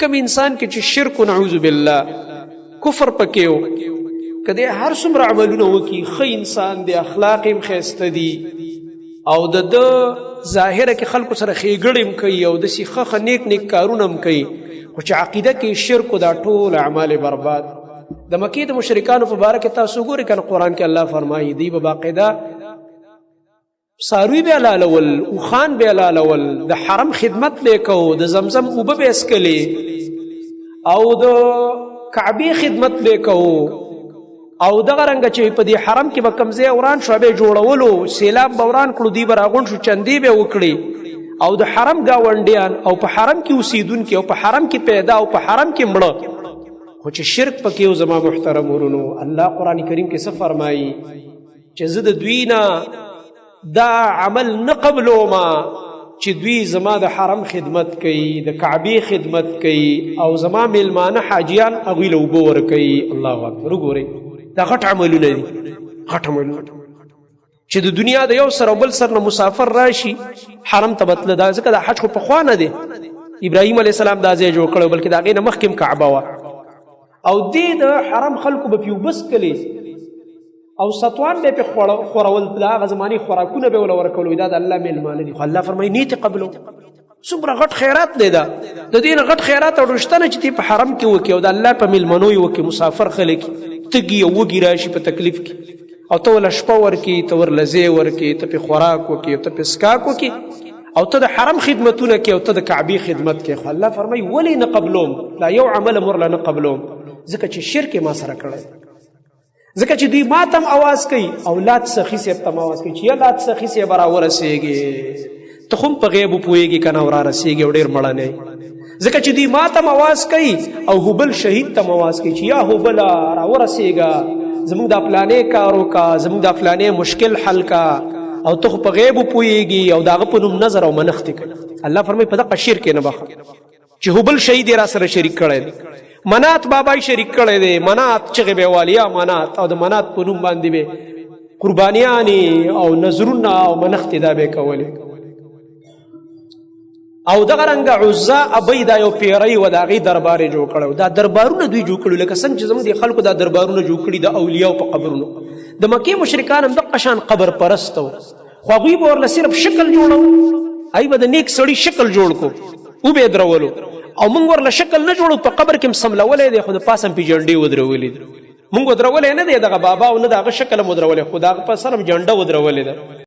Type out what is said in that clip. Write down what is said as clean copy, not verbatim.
کم انسان کې چې شرک نعوذ بالله کفر پکې و کدی هر څومره عملونه وکي ښه انسان دی اخلاق یې ښایسته دي او د ظاهره کې خلکو سره ښېګړې هم کوي او داسې ښه نیک نیک کارونه هم کوي خو چې عقیده کې شرک دا ټول اعمال برباد. د مکې د مشرکانو په باره کې تاسو ګورئ کنه قرآن کې الله فرمایي دوی به باقاعده څاروي به حلالول اوښان به حلالول د حرم خدمت به یې کوو د زمزم اوبه به یې څښلې او د کعبې خدمت به یې کوو او دغه رنګه چې په دې حرم کې به کوم ځای وران شو به یې جوړولو سیلاب به وران کړو دوی به راغونډ شو چندې به یې وکړي او د حرم ګاونډیان او په حرم کې اوسېدونکي او په حرم کې پیدا او په حرم کې مړه خو چې شرک پکې او زما محترم ورونو الله قرآن کریم کې څه فرمایي چې زه د دوی نه دا عمل نه قبلوما چې دوی زما د حرم خدمت کوي د کعبې خدمت کوي او زما میلمانه حاجیان هغوی له اوبه ورکوي. الله اکبر. وګورئ دا غټ عملونه دي غټ عملونه چې د دنیا د یو سر او بل سر نه مسافر راشي حرم ته بتله دا ځکه د حج خو پخوا نه دی ابراهیم علیه السلام دا ځای جوړ کړی بلکې د هغې نه مخکې کعبه وه او دې د حرم خلکو به پې اوبه څکلې او ستوان به پې خورول د هغه زمانې خوراکونه به ورله ورکول دا د الله میلمانه دي خو الله فرمایي نیت قبلو څومره غټ خیرات دی دا د دې نه غټ خیرات او رشته نه چې تی په حرم کې وکړي او د الله په میلمنو یې وکړي مسافر خلک تږي او وږي راشي په تکلیف کې او ته ورله شپه ورکړي ته ورله ځای ورکړي ته پې خوراک وکړي ته پې څښاک وکړي او ته د حرم خدمتونه کوي او ته د کعبې خدمت کوي خو الله فرمایي ولې نه قبلوم لا یو عمل مرله نه قبلوم ځکه چې شرک ما سره کړی ځکه چې دوی ما ته اواز کوي او لات سخي صاحب ته اواز کوي چې یا لات سخي صاحب را ورسېږي ته خو هم په غیب پوهېږي که نه را رسېږي او ډېر مړنی ځکه چې دوی ما ته اواز کوي او هبل شهید ته اواز کوي چې یا هبله را ورسېږه زموږ دا فلانې کار وکړه زموږ دا فلانې مشکل حل کا او ته خو په غیب پوهېږي او د هغه په نوم نظر او منښتې کوي. الله فرمایي په دغه شرک یې نه بخه چې هبل شهید یې را سره شریک کړی دی منات بابا یې شریک کړی دی منات چغې به والیا منات او د منات په نوم باندې به قربانیانې او نظرونه او منښتې دا به یې کولې او دغه رنګه عزا ابۍ دا یو پیری و د هغې دربار یې جوړ کړی دا دربارونه دوی جوړ کړي لکه څنګه چې زموږ د خلکو دا دربارونه جوړ کړي د اولیاو په قبرونو د مکې مشرکان هم دقه شان قبر پرست و خو هغوی به ورله صرف شکل جوړو هغوی به د نیک سړي شکل جوړ کو او به یې درولو او موږ ورله شکل نه جوړو په قبر کې هم سملولی دی خو د پاسه هم پې جنډې ودرولې دي موږ ودرولی نه دی دغه بابا او نه د هغه شکل هم ودرولی خو د هغه په سر هم جنډه ودرولې ده